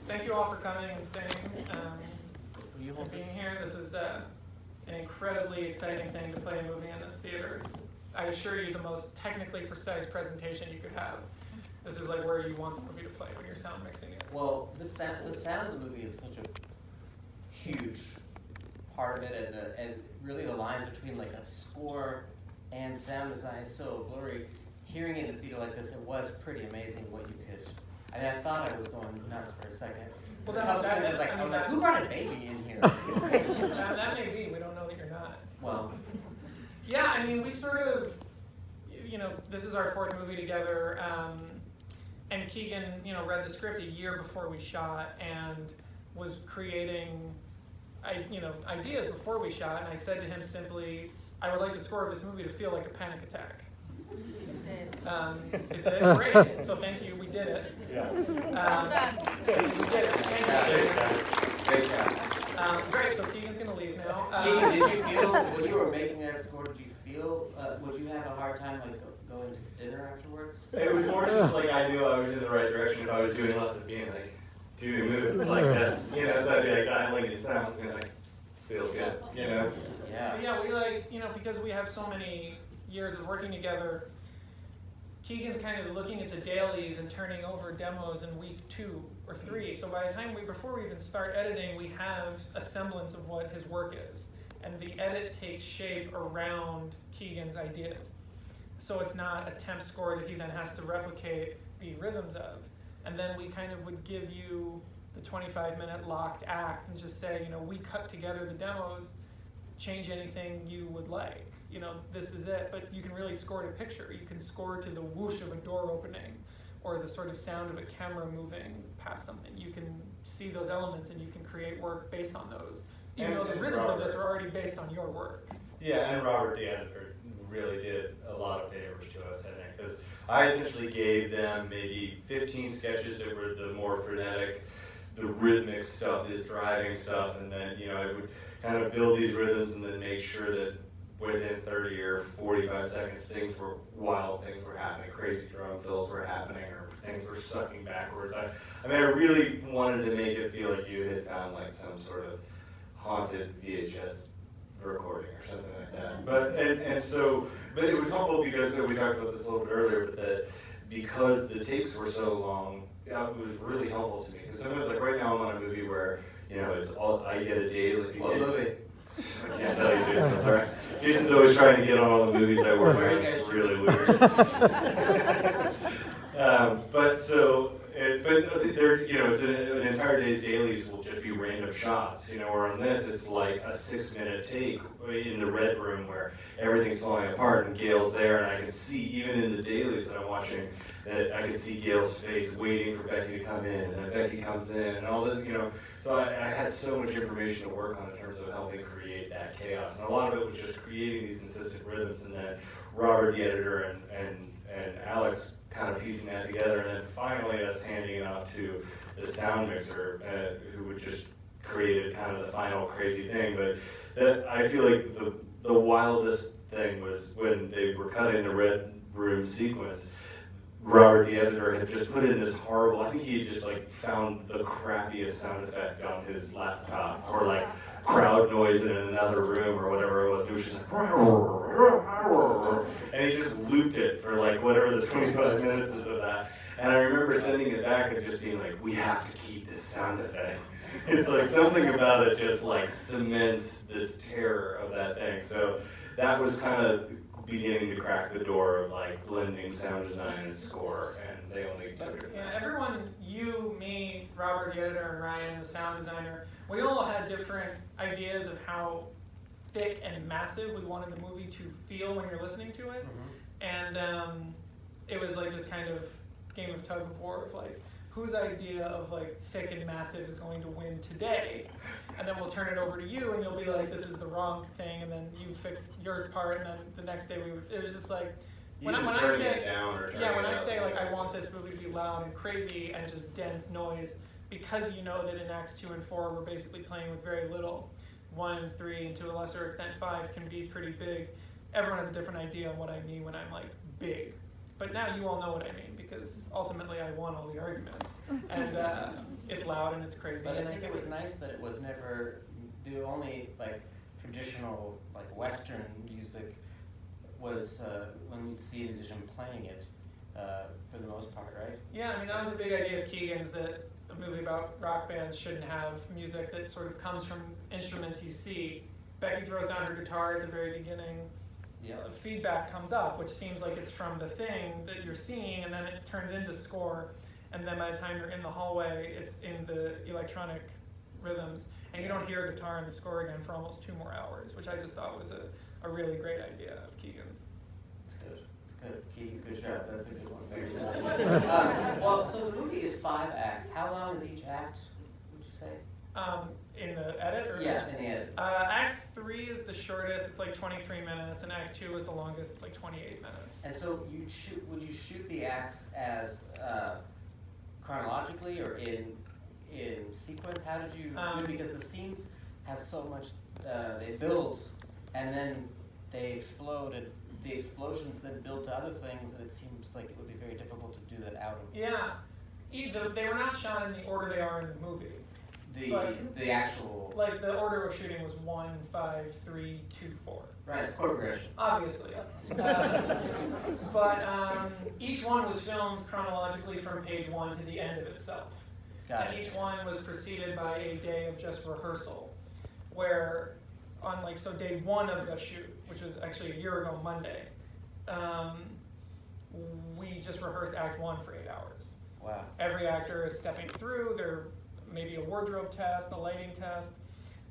thank you all for coming and staying and being here. This is an incredibly exciting thing to play a movie in this theater. It's, I assure you, the most technically precise presentation you could have. This is like where you want the movie to play when you're sound mixing it. Well, the sound of the movie is such a huge part of it, and really the lines between like a score and sound design is so blurry. Hearing it in a theater like this, it was pretty amazing what you could. I mean, I thought I was going nuts for a second. Well, I was like, who brought a baby in here? That may be. We don't know that you're not. Well, yeah, I mean, we sort of, you know, this is our fourth movie together, and Keegan, you know, read the script a year before we shot and was creating, ideas before we shot. And I said to him simply, I would like the score of this movie to feel like a panic attack. It did. Great. So thank you. We did it. Yeah. We did it. Thank you. great job. Great. So Keegan's gonna leave now. Keegan, did you feel, when you were making that score, did you feel, would you have a hard time like going to dinner afterwards? It was more just like I knew I was in the right direction if I was doing lots of being like, doing moves like this. You know, so I'd be like dialing in sounds and be like, this feels good, you know? Yeah. But yeah, we like, you know, because we have so many years of working together, Keegan's kind of looking at the dailies and turning over demos in week 2 or 3. So by the time before we even start editing, we have a semblance of what his work is. And the edit takes shape around Keegan's ideas. So it's not a temp score that he then has to replicate the rhythms of. And then we kind of would give you the 25-minute locked act and just say, you know, we cut together the demos, change anything you would like. You know, this is it, but you can really score to picture. You can score to the whoosh of a door opening or the sort of sound of a camera moving past something. You can see those elements and you can create work based on those, even though the rhythms of this are already based on your work. Yeah, and Robert, the editor, really did a lot of favors to us, I think, because I essentially gave them maybe 15 sketches that were the more frenetic, the rhythmic stuff, this driving stuff, and then, you know, I would kind of build these rhythms and then make sure that within 30 or 45 seconds, wild things were happening, crazy drum fills were happening, or things were sucking backwards. I mean, I really wanted to make it feel like you had found like some sort of haunted VHS recording or something like that. But it was helpful because we talked about this a little bit earlier, but that because the takes were so long, it was really helpful to me. Because sometimes, like right now, I'm on a movie where, you know, it's all I get a daily. What movie? I can't tell you, Jason. I'm sorry. Jason's always trying to get on all the movies I work on. It's really weird. It's an entire day's dailies will just be random shots. You know, or on this, it's like a 6-minute take in the red room where everything's falling apart and Gail's there, and I can see even in the dailies that I'm watching that I can see Gail's face waiting for Becky to come in, and then Becky comes in, and all this, you know. So I had so much information to work on in terms of helping create that chaos, and a lot of it was just creating these insistent rhythms, and then Robert, the editor, and Alex kind of piecing that together, and then finally us handing it off to the sound mixer, who would just create kind of the final crazy thing. But that I feel like the wildest thing was when they were cutting the red room sequence. Robert, the editor, had just put in this horrible, I think he had just like found the crappiest sound effect on his laptop, or like crowd noise in another room or whatever it was. It was just like, and he just looped it for like whatever the 25 minutes is of that. And I remember sending it back and just being like, we have to keep this sound effect. It's like something about it just like cements this terror of that thing. So that was kind of beginning to crack the door of like blending sound design and score, and they only took it. Yeah, everyone, you, me, Robert, the editor, and Ryan, the sound designer, we all had different ideas of how thick and massive we wanted the movie to feel when you're listening to it. Mm-hmm. And it was like this kind of game of tug of war of like, whose idea of like thick and massive is going to win today? And then we'll turn it over to you, and you'll be like, this is the wrong thing, and then you fix your part, and then the next day it was just like, when I say like I want this movie to be loud and crazy and just dense noise, because you know that in Acts 2 and 4 we're basically playing with very little. 1 and 3, and to a lesser extent 5 can be pretty big. Everyone has a different idea on what I mean when I'm like big. But now you all know what I mean, because ultimately I won all the arguments. And it's loud and it's crazy. But I think it was nice that it was never the only like traditional like Western music was when you'd see a musician playing it for the most part, right? Yeah, I mean that was a big idea of Keegan's, that a movie about rock bands shouldn't have music that sort of comes from instruments you see. Becky throws down her guitar at the very beginning. Yeah. Feedback comes up, which seems like it's from the thing that you're seeing, and then it turns into score. And then by the time you're in the hallway, it's in the electronic rhythms, and you don't hear a guitar in the score again for almost 2 more hours, which I just thought was a really great idea of Keegan's. It's good. It's good. Keegan, good job. That's a good one. Very good. Well, so the movie is 5 acts. How long is each act, would you say? In the edit? Or Yeah, in the edit. Act 3 is the shortest, it's like 23 minutes, and Act 2 is the longest, it's like 28 minutes. And so would you shoot the acts as chronologically or in sequence? How did you do it? Because the scenes have so much, they build and then they explode, and the explosions then build to other things, and it seems like it would be very difficult to do that out of. Yeah, they were not shot in the order they are in the movie. The actual. Like the order of shooting was 1, 5, 3, 2, 4. Right, it's progression. Obviously. But each one was filmed chronologically from page 1 to the end of itself. Got And it. each one was preceded by a day of just rehearsal, where so day 1 of the shoot, which was actually a year ago Monday, we just rehearsed Act 1 for 8 hours. Wow. Every actor is stepping through, there maybe a wardrobe test, a lighting test,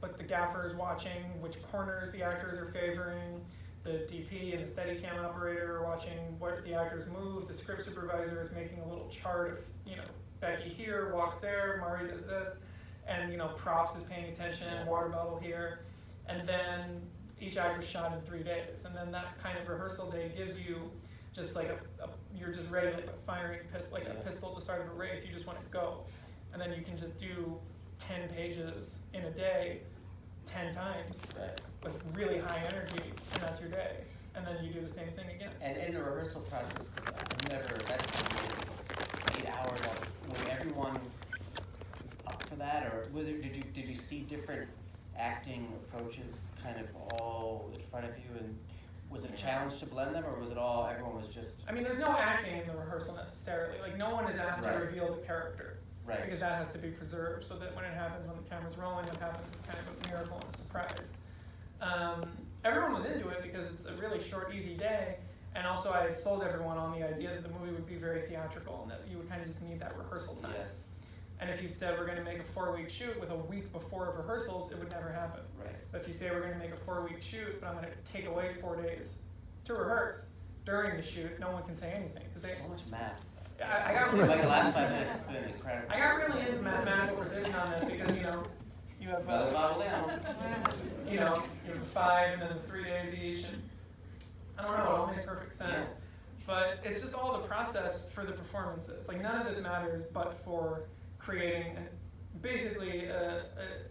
but the gaffer is watching which corners the actors are favoring, the DP and the Steadicam operator are watching what the actors move, the script supervisor is making a little chart of, Becky here, walks there, Mari does this, and props is paying attention, water bottle here, and then each act was shot in 3 days, and then that kind of rehearsal day gives you just like you're just ready, like a firing pistol, like a pistol at the start of a race, you just want to go. And then you can just do 10 pages in a day, 10 times, with really high energy, and that's your day. And then you do the same thing again. And in the rehearsal process, because that's 8 hours, was everyone up for that? Or did you see different acting approaches kind of all in front of you? And was it a challenge to blend them, or was it all, everyone was just? I mean, there's no acting in the rehearsal necessarily. Like, no one is asked to reveal the character. Right. Because that has to be preserved, so that when it happens, when the camera's rolling, what happens is kind of a miracle and a surprise. Everyone was into it because it's a really short, easy day, and also I had sold everyone on the idea that the movie would be very theatrical and that you would kind of just need that rehearsal time. Yes. And if you'd said we're going to make a 4-week shoot with a week before of rehearsals, it would never happen. Right. But if you say we're going to make a 4-week shoot, but I'm going to take away 4 days to rehearse during the shoot, no one can say anything. So much math. I got really, like the last 5 minutes has been incredible. I got really into mathematical precision on this because you have you have 5 and then 3 days each, and I don't know, it all made perfect sense. But it's just all the process for the performances. Like none of this matters but for creating basically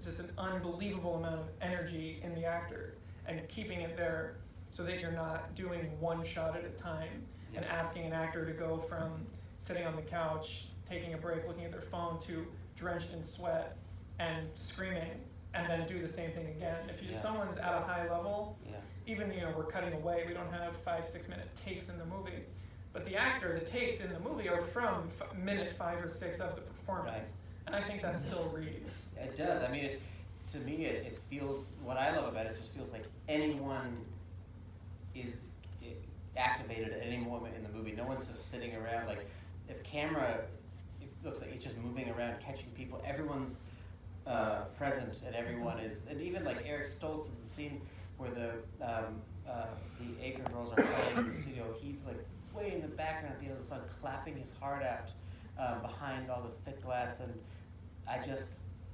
just an unbelievable amount of energy in the actors and keeping it there so that you're not doing one shot at a time and asking an actor to go from sitting on the couch, taking a break, looking at their phone, to drenched in sweat and screaming, and then do the same thing again. If someone's at a high level, even we're cutting away, we don't have 5-6 minute takes in the movie, but the takes in the movie are from minute 5 or 6 of the performance, and I think that still reads. It does. I mean, to me, it feels, what I love about it just feels like anyone is activated at any moment in the movie. No one's just sitting around. Like, if camera, it looks like it's just moving around, catching people. Everyone's present, and everyone is. And even like Eric Stoltz in the scene where the Acre Girls are playing in the studio, he's like way in the background at the end of the song, clapping his heart out behind all the thick glass, and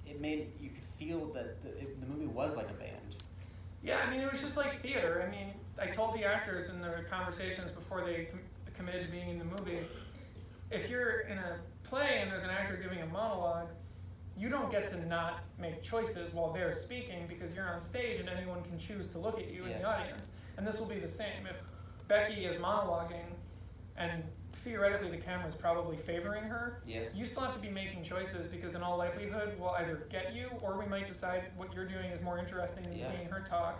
you could feel that the movie was like a band. Yeah, I mean, it was just like theater. I mean, I told the actors in their conversations before they committed to being in the movie, if you're in a play and there's an actor giving a monologue, you don't get to not make choices while they're speaking because you're on stage and anyone can choose to look at you in the audience. And this will be the same. If Becky is monologuing and theoretically the camera's probably favoring her, Yes. you still have to be making choices because in all likelihood we'll either get you or we might decide what you're doing is more interesting than Yeah. seeing her talk.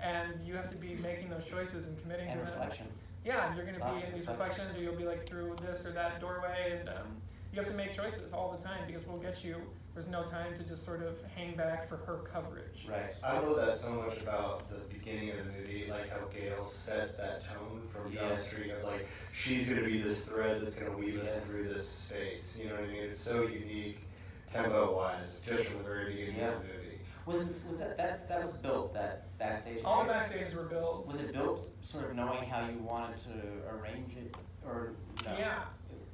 And you have to be making those choices and committing And to them. reflections. Yeah, and you're going to Lots be of in these reflections. reflections, or you'll be like through this or that doorway, and you have to make choices all the time because we'll get you. There's no time to just sort of hang back for her coverage. Right. I love that so much about the beginning of the movie, like how Gail sets that tone from Jump Yes. Street of like, she's gonna be this thread that's gonna weave us Yes. through this space, you know what I mean? It's so unique, tempo-wise, just from the very beginning Yeah. of the movie. That was built, that backstage All the area? backstages were built. Was it built sort of knowing how you wanted to arrange it, or no? Yeah.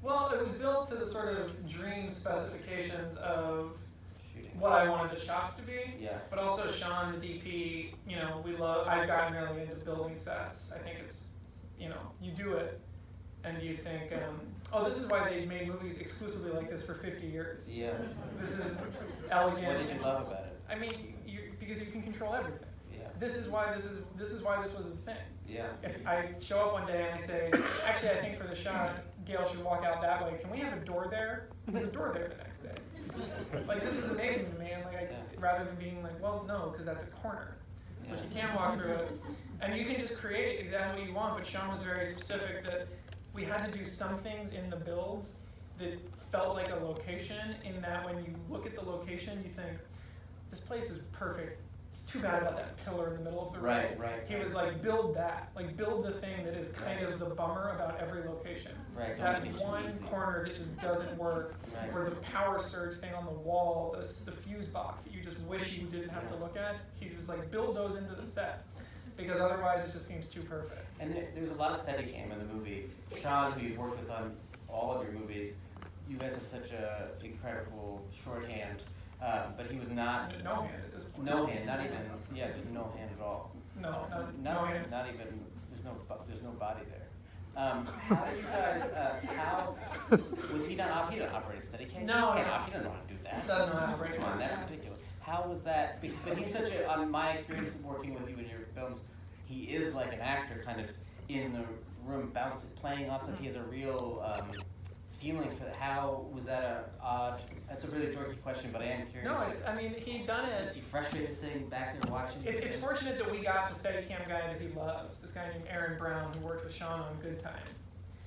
Well, it was built to the sort of dream specifications of Shooting. what I wanted the shots to be. Yeah. But also Sean, the DP, you know, I've gotten really into building sets. I think it's, you know, you do it and you think, this is why they made movies exclusively like this for 50 years. Yeah. This is elegant. What did you love about it? I mean, because you can control everything. Yeah. This is why this was a thing. Yeah. If I show up one day and I say, actually, I think for the shot, Gail should walk out that way. Can we have a door there? There's a door there the next day. Like, this is amazing to me. And rather than being like, well, no, because that's a corner. So Yeah. she can't walk through it. And you can just create exactly what you want, but Sean was very specific that we had to do some things in the builds that felt like a location, in that when you look at the location, you think, this place is perfect. It's too bad about that pillar in the middle of the room. Right. He was like, build that. Like, build the thing that is kind of the bummer about every location. Right. That Don't make it too one easy. corner that just doesn't work, Right. or the power surge thing on the wall, the fuse box that you just wish you didn't have to look at. He's just like, build those into the set, because otherwise it just seems too perfect. And there was a lot of Steadicam in the movie. Sean, who you've worked with on all of your movies, you guys have such a incredible shorthand, but he was not. No hand at this point. No hand, not even. Yeah, there's no hand at all. No hand. Not even. There's no body there. How did you guys? How was he not? He didn't operate Steadicam. No, he no. doesn't know how to do that. Doesn't know how to operate Come on, that's Steadicam. ridiculous. How was that? But he's such a. On my experience of working with you in your films, he is like an actor, kind of in the room, bouncing, playing off stuff. He has a real feeling for that. How was that a odd? That's a really dorky question, but I am curious. No, he'd done Is it. he frustrated sitting back there watching? It's fortunate that we got the Steadicam guy that he loves. This guy named Aaron Brown, who worked with Sean on Good Time.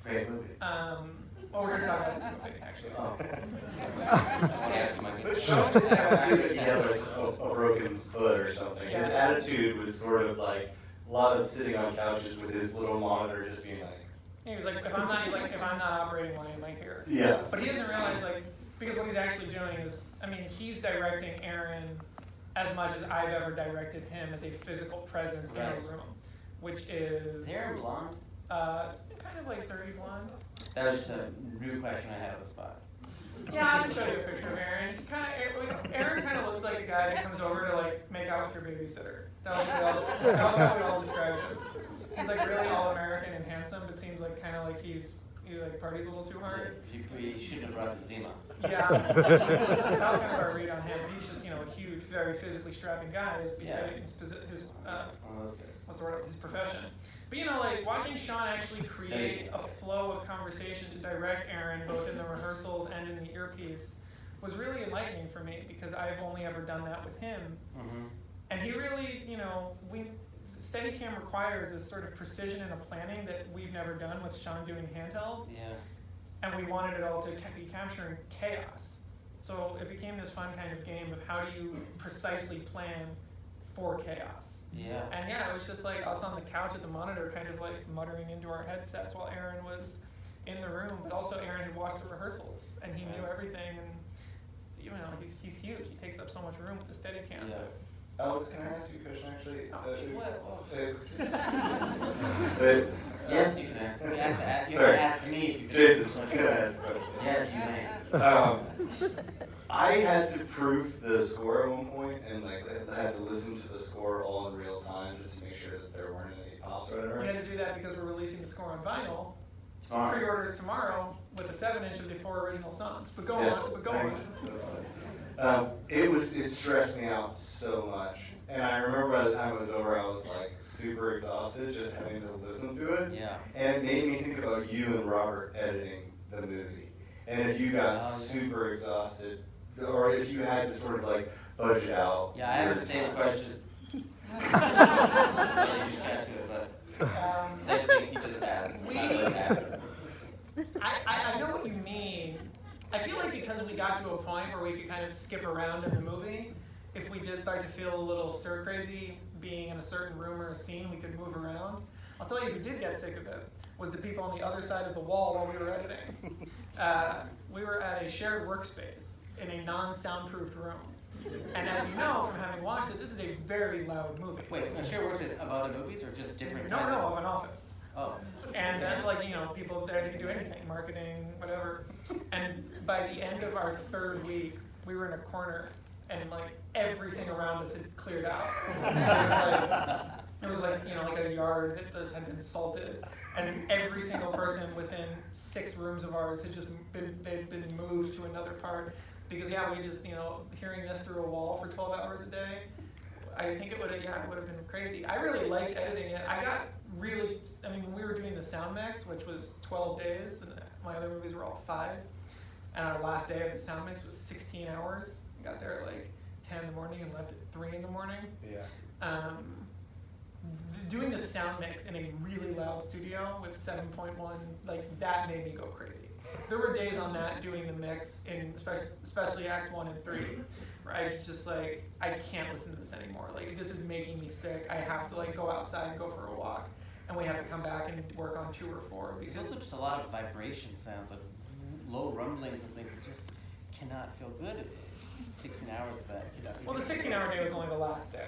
Great movie. Well, we're gonna talk about this movie actually. Oh. I want to ask you my But good Sean didn't have a broken foot or something. His Yeah. attitude was sort of like a lot of sitting on couches with his little monitor just being like, He was like, if I'm not operating, why am I here? yeah. But he doesn't realize, like, because what he's actually doing is, he's directing Aaron as much as I've ever directed him as a physical presence in Right. a room, which is Is Aaron blonde? kind of like dirty blonde. That was just a new question I had on the spot. Yeah, I can show you a picture of Aaron. Aaron kind of looks like a guy that comes over to like make out with your babysitter. That was how we all described it. He's like really all American and handsome, but seems like kind of like he like parties a little too hard. You shouldn't have brought the Zima. Yeah, that was kind of our read on him. He's just a huge, very physically strapping guy. His Yeah. his One of those guys. what's the word? His profession. But like watching Sean actually create a flow of conversation to direct Aaron, both in the rehearsals and in the earpiece, was really enlightening for me because I've only ever done that with him. Mm-hmm. And he really, Steadicam requires this sort of precision and a planning that we've never done with Sean doing handheld. Yeah. And we wanted it all to be capturing chaos. So it became this fun kind of game of how do you precisely plan for chaos. Yeah. And it was just like us on the couch at the monitor kind of like muttering into our headsets while Aaron was in the room, but also Aaron had watched the rehearsals and he knew everything, and he's huge. He takes up so much room with the Steadicam. Yeah. Alex, can I ask you a question actually? Yes, you can ask me. You Sorry. can ask me if you can. Jason, ask go ahead. Yes, you may. I had to proof the score at one point, and I had to listen to the score all in real time just to make sure that there weren't any pops or We whatever. had to do that because we're releasing the score on vinyl. Tomorrow. Pre-orders tomorrow with a 7-inch of the 4 original songs. But go Yeah, on. thanks. It stressed me out so much, And I remember by the time it was over, I was like super exhausted just having to listen to it. Yeah. And it made me think about you and Robert editing the movie. And if you got super exhausted, or if you had to sort of like budget out. Yeah, I have the same question. Yeah, you just got to it, but same thing you just asked. I know what you mean. I feel like because we got to a point where we could kind of skip around in the movie, if we did start to feel a little stir crazy being in a certain room or a scene, we could move around. I'll tell you who did get sick of it was the people on the other side of the wall while we were editing. We were at a shared workspace in a non-soundproofed room. And as you know from having watched it, this is a very loud movie. Wait, a shared workspace of other movies or just different No, kinds of an office. Oh. And like, you know, people there to do anything, marketing, whatever. And by the end of our third week, we were in a corner and like everything around us had cleared out. It was like, you know, like a yard that had been salted. And every single person within 6 rooms of ours had just they'd been moved to another part. Because yeah, we just, you know, hearing this through a wall for 12 hours a day, I think it would have been crazy. I really liked editing it. When we were doing the sound mix, which was 12 days, and my other movies were all 5, and our last day of the sound mix was 16 hours. We got there at like 10 in the morning and left at 3 in the morning. Yeah. Doing the sound mix in a really loud studio with 7.1, like that made me go crazy. There were days on that doing the mix, in especially acts 1 and 3, where I was just like, I can't listen to this anymore. Like, this is making me sick. I have to like go outside and go for a walk, and we have to come back and work on 2 or 4. There's Because also just a lot of vibration sounds, of low rumblings and things that just cannot feel good. 16 hours of that, you know. well, the 16-hour day was only the last day.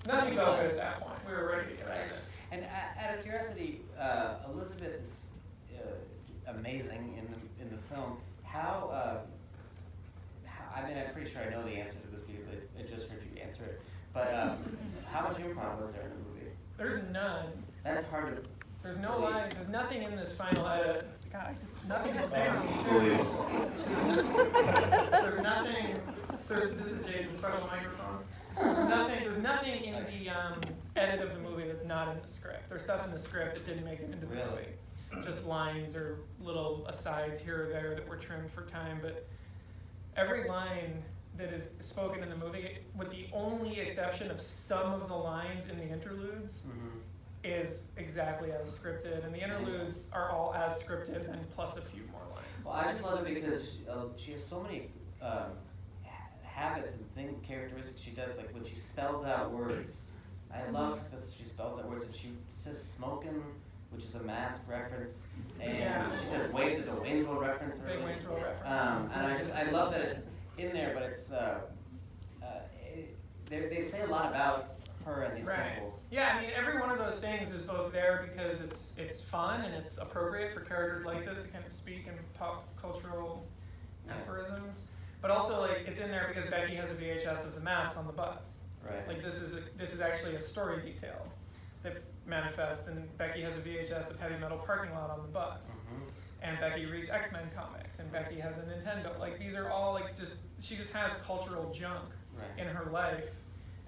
Nothing felt good at that point. We were ready to get exit. And out of curiosity, Elizabeth is amazing in the film. How I mean, I'm pretty sure I know the answer to this because I just heard you answer it. But how much improv was there in the movie? There's none. That's hard to. There's no lines. There's nothing in this final edit. God, nothing to say. There's nothing. This is Jason's special microphone. There's nothing in the edit of the movie that's not in the script. There's stuff in the script that didn't make it into the movie. Just lines or little asides here or there that were trimmed for time, but every line that is spoken in the movie, with the only exception of some of the lines in the interludes, is exactly as scripted, and the interludes are all as scripted and plus a few more lines. Well, I just love it because she has so many habits and characteristics she does, like when she spells out words. I love that she spells out words, and she says smoking, which is a Mask reference, and she says wait, there's a Wayne's World reference. Big Wayne's World reference. And I love that it's in there, but it's they say a lot about her and these people. Yeah, I mean, every one of those things is both there because it's fun and it's appropriate for characters like this to kind of speak in pop cultural aphorisms, but also like it's in there because Becky has a VHS of the Mask on the bus. Right. Like this is actually a story detail that manifests, and Becky has a VHS of Heavy Metal Parking Lot on the bus. And Becky reads X-Men comics, and Becky has a Nintendo. Like these are all like she just has cultural junk in her life,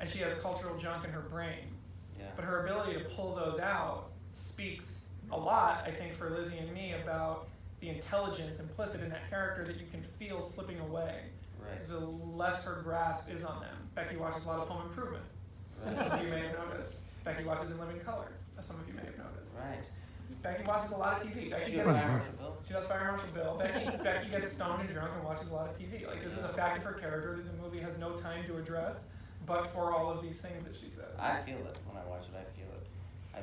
and she has cultural junk in her brain. Yeah. But her ability to pull those out speaks a lot, I think, for Lizzie and me about the intelligence implicit in that character that you can feel slipping away. Right. The less her grasp is on them. Becky watches a lot of Home Improvement, as some of you may have noticed. Becky watches In Living Color, as some of you may have noticed. Right. Becky watches a lot of TV. Becky She gets does Fire Marshal Bill. She does Fire Marshal Bill. Becky gets stoned and drunk and watches a lot of TV. Like this is a fact of her character that the movie has no time to address, but for all of these things that she says. I feel it when I watch it. I feel it. I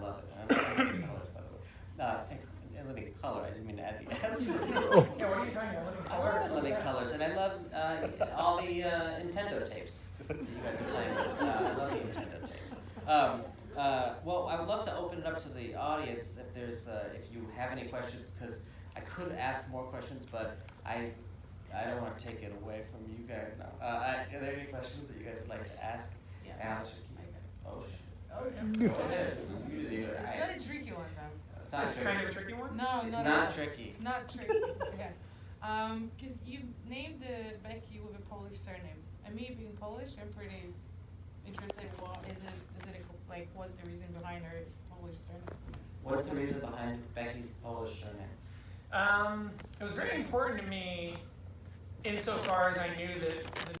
love it. And I love Living Colors, by the way. In Living Color, I didn't mean to add the S. Yeah, what are you talking about? Living Color? I love Living Colors, and I love all the Nintendo tapes you guys are playing with. I love the Nintendo tapes. Well, I would love to open it up to the audience if you have any questions, because I could ask more questions, but I don't want to take it away from you guys now. Are there any questions that you guys would like to ask? Yeah. Alex? Oh, Go ahead. You do the other. It's not a tricky one, though. It's not It's tricky. kind of a tricky one? No, It's not not at all. tricky. Not tricky. Okay. Because you named Becky with a Polish surname. And me being Polish, I'm pretty interested? What is it? Like, what's the reason behind her Polish surname? What's the reason behind Becky's Polish surname? It was very important to me insofar as I knew that the